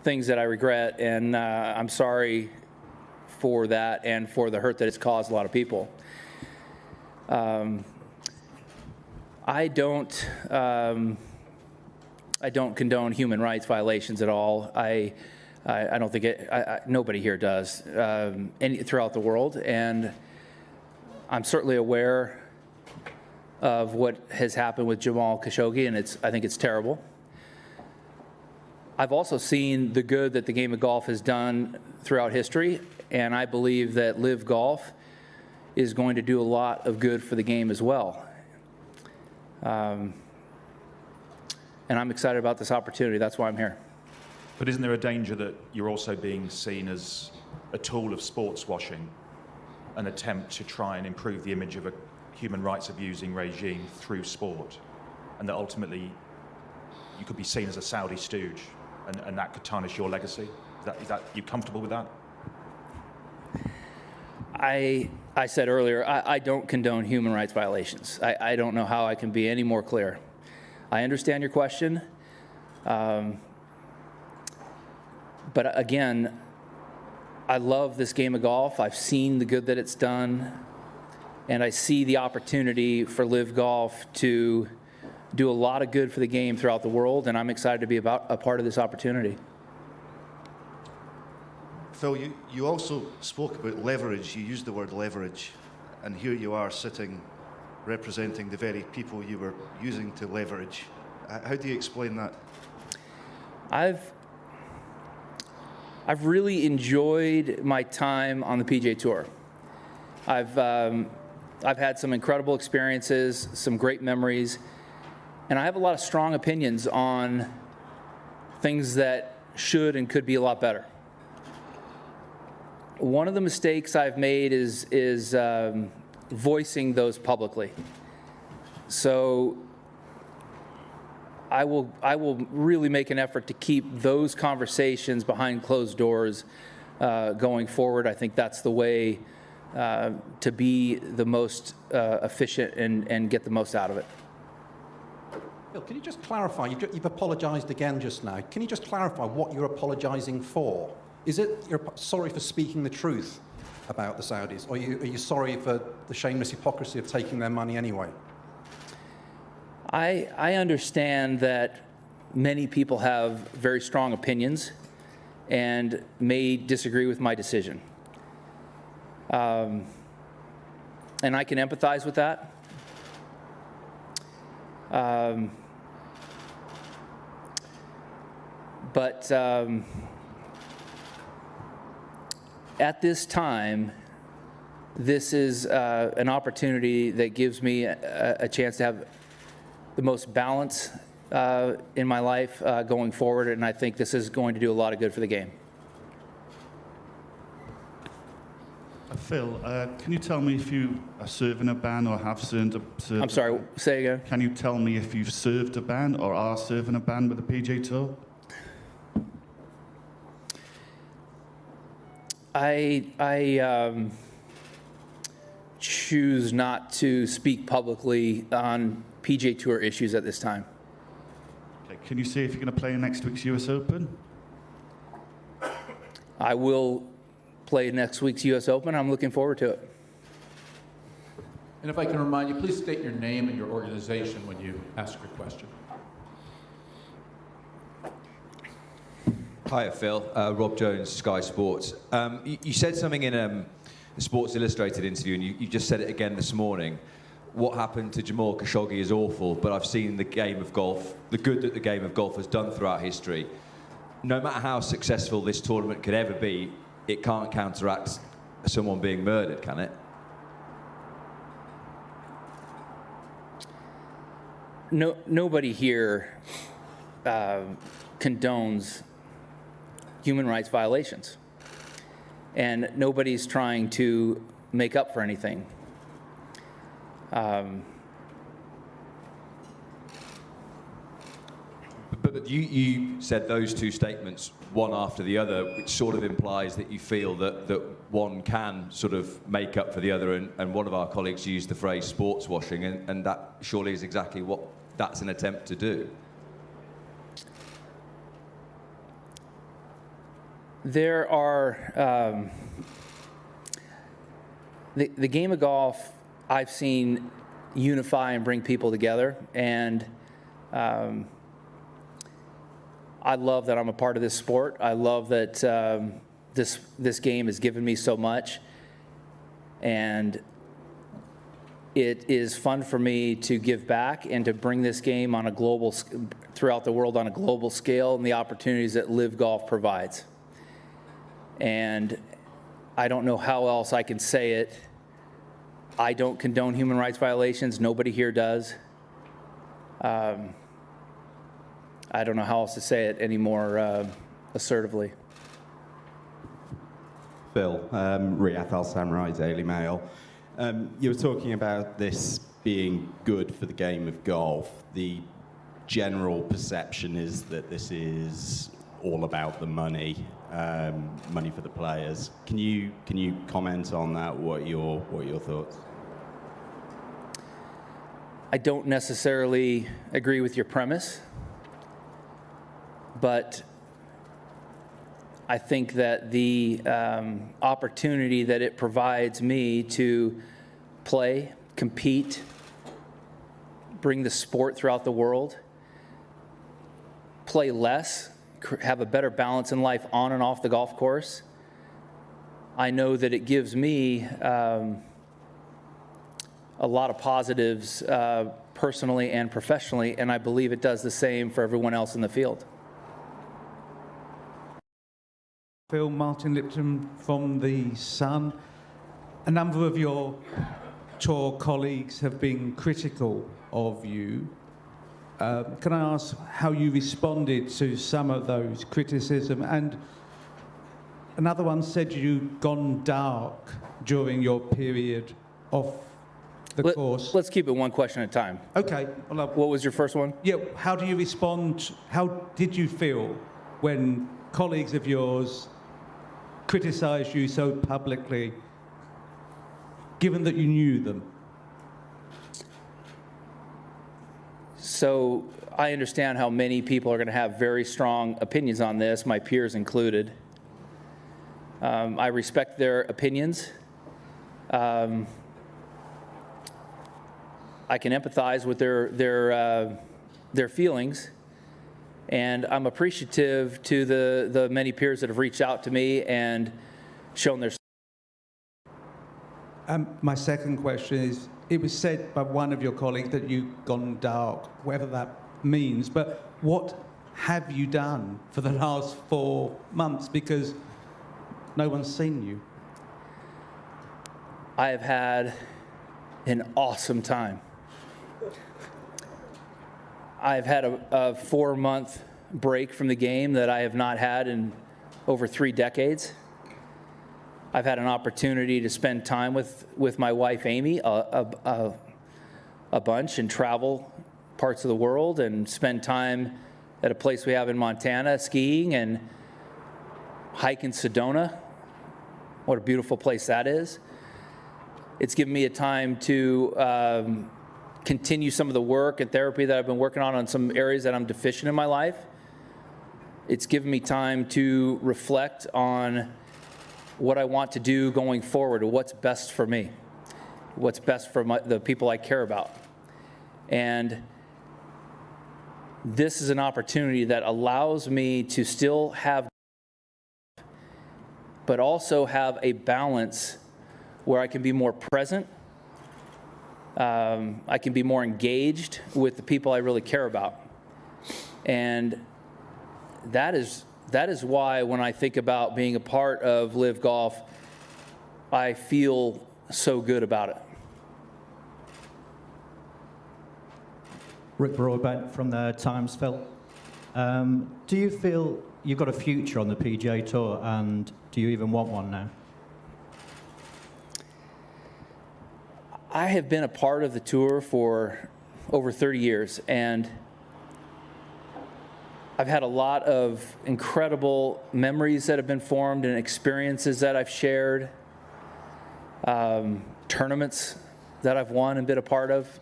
things that I regret, and I'm sorry for that and for the hurt that it's caused a lot of people. I don't condone human rights violations at all. I don't think nobody here does throughout the world, and I'm certainly aware of what has happened with Jamal Khashoggi, and I think it's terrible. I've also seen the good that the game of golf has done throughout history, and I believe that Live Golf is going to do a lot of good for the game as well. And I'm excited about this opportunity. That's why I'm here. But isn't there a danger that you're also being seen as a tool of sports washing, an attempt to try and improve the image of a human rights abusing regime through sport, and that ultimately you could be seen as a Saudi stooge, and that could tarnish your legacy? Is that you comfortable with that? I said earlier, I don't condone human rights violations. I don't know how I can be any more clear. I understand your question, but again, I love this game of golf. I've seen the good that it's done, and I see the opportunity for Live Golf to do a lot of good for the game throughout the world, and I'm excited to be a part of this opportunity. Phil, you also spoke about leverage. You used the word leverage, and here you are sitting representing the very people you were using to leverage. How do you explain that? I've really enjoyed my time on the PGA Tour. I've had some incredible experiences, some great memories, and I have a lot of strong opinions on things that should and could be a lot better. One of the mistakes I've made is voicing those publicly. So I will really make an effort to keep those conversations behind closed doors going forward. I think that's the way to be the most efficient and get the most out of it. Bill, can you just clarify? You've apologized again just now. Can you just clarify what you're apologizing for? Is it you're sorry for speaking the truth about the Saudis, or are you sorry for the shameless hypocrisy of taking their money anyway? I understand that many people have very strong opinions and may disagree with my decision. And I can empathize with that. But at this time, this is an opportunity that gives me a chance to have the most balance in my life going forward, and I think this is going to do a lot of good for the game. Phil, can you tell me if you are serving a ban or have served I'm sorry, say again? Can you tell me if you've served a ban or are serving a ban with the PGA Tour? I choose not to speak publicly on PGA Tour issues at this time. Okay. Can you say if you're going to play in next week's US Open? I will play next week's US Open. I'm looking forward to it. And if I can remind you, please state your name and your organization when you ask your question. Hi, Phil. Rob Jones, Sky Sports. You said something in a Sports Illustrated interview, and you just said it again this morning. What happened to Jamal Khashoggi is awful, but I've seen the game of golf, the good that the game of golf has done throughout history. No matter how successful this tournament could ever be, it can't counteract someone being murdered, can it? No, nobody here condones human rights violations, and nobody's trying to make up for anything. But you said those two statements, one after the other, which sort of implies that you feel that one can sort of make up for the other, and one of our colleagues used the phrase sports washing, and that surely is exactly what that's an attempt to do. There are, the game of golf I've seen unify and bring people together, and I love that I'm a part of this sport. I love that this game has given me so much, and it is fun for me to give back and to bring this game on a global, throughout the world on a global scale, and the opportunities that Live Golf provides. And I don't know how else I can say it. I don't condone human rights violations. Nobody here does. I don't know how else to say it any more assertively. Phil, Riyadh Al Samurai, Daily Mail. You were talking about this being good for the game of golf. The general perception is that this is all about the money, money for the players. Can you comment on that? What are your thoughts? I don't necessarily agree with your premise, but I think that the opportunity that it provides me to play, compete, bring the sport throughout the world, play less, have a better balance in life on and off the golf course, I know that it gives me a lot of positives personally and professionally, and I believe it does the same for everyone else in the field. Phil, Martin Lipton from The Sun. A number of your tour colleagues have been critical of you. Can I ask how you responded to some of those criticism? And another one said you'd gone dark during your period off the course. Let's keep it one question at a time. Okay. Well, what was your first one? Yeah, how do you respond? How did you feel when colleagues of yours criticised you so publicly, given that you knew them? So I understand how many people are going to have very strong opinions on this, my peers included. I respect their opinions. I can empathize with their feelings, and I'm appreciative to the many peers that have reached out to me and shown their. My second question is, it was said by one of your colleagues that you've gone dark, whatever that means, but what have you done for the last 4 months? Because no one's seen you. I have had an awesome time. I've had a 4-month break from the game that I have not had in over 3 decades. I've had an opportunity to spend time with my wife, Amy, a bunch, and travel parts of the world and spend time at a place we have in Montana skiing and hike in Sedona. What a beautiful place that is. It's given me a time to continue some of the work and therapy that I've been working on some areas that I'm deficient in my life. It's given me time to reflect on what I want to do going forward, or what's best for me, what's best for the people I care about. And this is an opportunity that allows me to still have, but also have a balance where I can be more present, I can be more engaged with the people I really care about. And that is why when I think about being a part of Live Golf, I feel so good about it. Rick Broadbent from the Times, Phil. Do you feel you've got a future on the PGA Tour, and do you even want one now? I have been a part of the tour for over 30 years, and I've had a lot of incredible memories that have been formed and experiences that I've shared, tournaments that I've won and been a part of,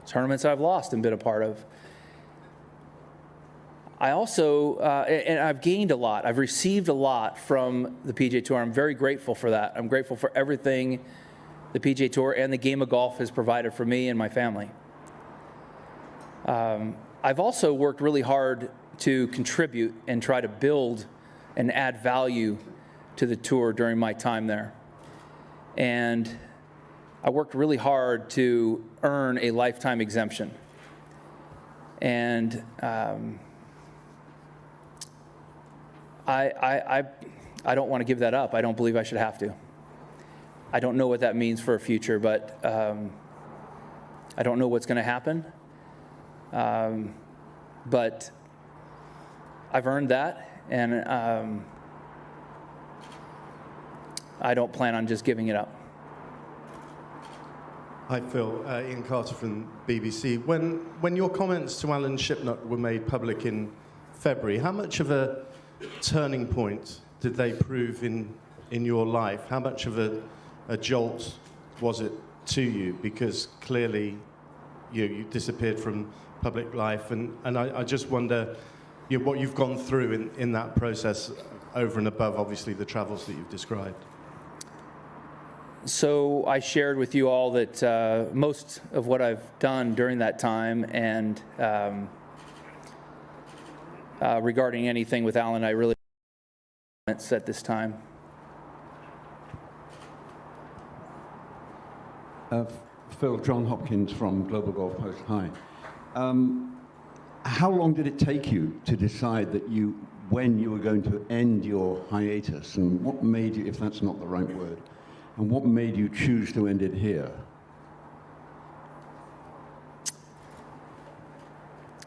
tournaments I've lost and been a part of. I also, and I've gained a lot. I've received a lot from the PGA Tour. I'm very grateful for that. I'm grateful for everything the PGA Tour and the game of golf has provided for me and my family. I've also worked really hard to contribute and try to build and add value to the tour during my time there. And I worked really hard to earn a lifetime exemption. And I don't want to give that up. I don't believe I should have to. I don't know what that means for a future, but I don't know what's going to happen. But I've earned that, and I don't plan on just giving it up. Hi, Phil. Ian Carter from BBC. When your comments to Alan Shipnuck were made public in February, how much of a turning point did they prove in your life? How much of a jolt was it to you? Because clearly you disappeared from public life, and I just wonder what you've gone through in that process over and above, obviously, the travels that you've described. So I shared with you all that most of what I've done during that time, and regarding anything with Alan, I really don't at this time. Phil, John Hopkins from Global Golf Post. Hi. How long did it take you to decide that when you were going to end your hiatus, and what made you, if that's not the right word, and what made you choose to end it here?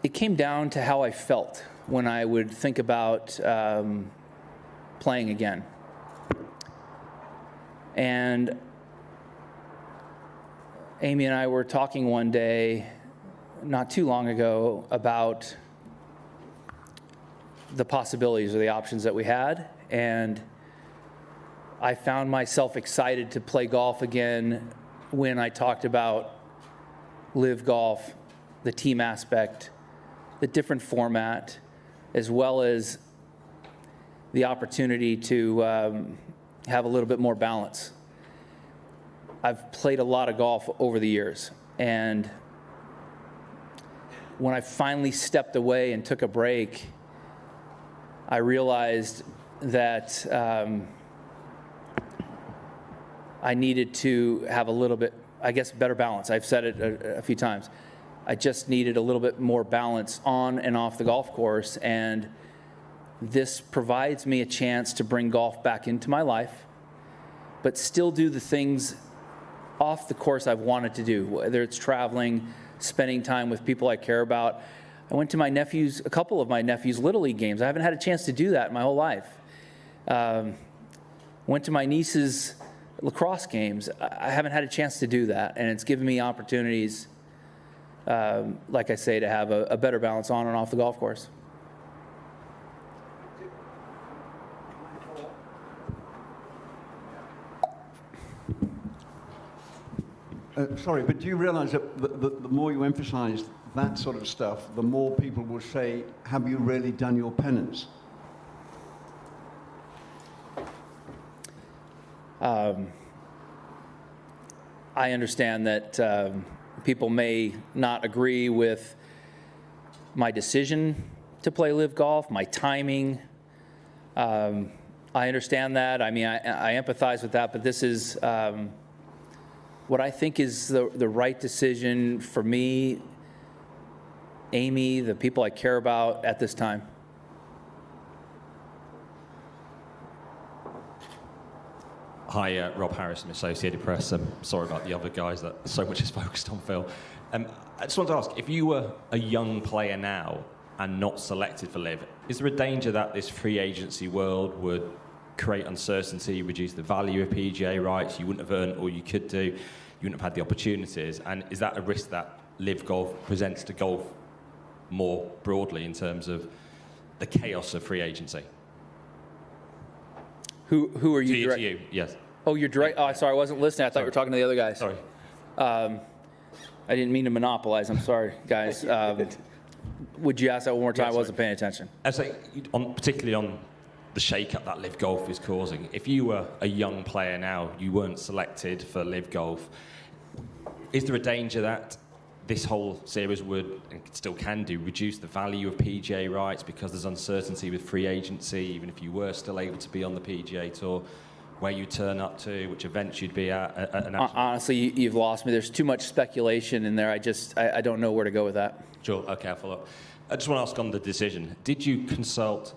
It came down to how I felt when I would think about playing again. And Amy and I were talking one day, not too long ago, about the possibilities or the options that we had, and I found myself excited to play golf again when I talked about live golf, the team aspect, the different format, as well as the opportunity to have a little bit more balance. I've played a lot of golf over the years, and when I finally stepped away and took a break, I realized that I needed to have a little bit, I guess, better balance. I've said it a few times. I just needed a little bit more balance on and off the golf course, and this provides me a chance to bring golf back into my life, but still do the things off the course I've wanted to do, whether it's traveling, spending time with people I care about. I went to a couple of my nephew's Little League games. I haven't had a chance to do that in my whole life. Went to my niece's lacrosse games. I haven't had a chance to do that, and it's given me opportunities, like I say, to have a better balance on and off the golf course. Sorry, but do you realize that the more you emphasize that sort of stuff, the more people will say, have you really done your penance? I understand that people may not agree with my decision to play live golf, my timing. I understand that. I mean, I empathize with that, but this is what I think is the right decision for me, Amy, the people I care about at this time. Hi, Rob Harris from Associated Press. I'm sorry about the other guys that so much is focused on Phil. I just wanted to ask, if you were a young player now and not selected for LIV, is there a danger that this free agency world would create uncertainty, reduce the value of PGA rights? You wouldn't have earned all you could do. You wouldn't have had the opportunities. And is that a risk that LIV golf presents to golf more broadly in terms of the chaos of free agency? Who are you? To you, yes. Oh, you're direct. Oh, sorry, I wasn't listening. I thought you were talking to the other guys. Sorry. I didn't mean to monopolize. I'm sorry, guys. Would you ask that one more time? I wasn't paying attention. I say, particularly on the shake-up that Live Golf is causing. If you were a young player now, you weren't selected for Live Golf, is there a danger that this whole series would, and still can do, reduce the value of PGA rights because there's uncertainty with free agency, even if you were still able to be on the PGA Tour, where you turn up to, which events you'd be at? Honestly, you've lost me. There's too much speculation in there. I don't know where to go with that. Sure, okay, I'll follow up. I just want to ask on the decision. Did you consult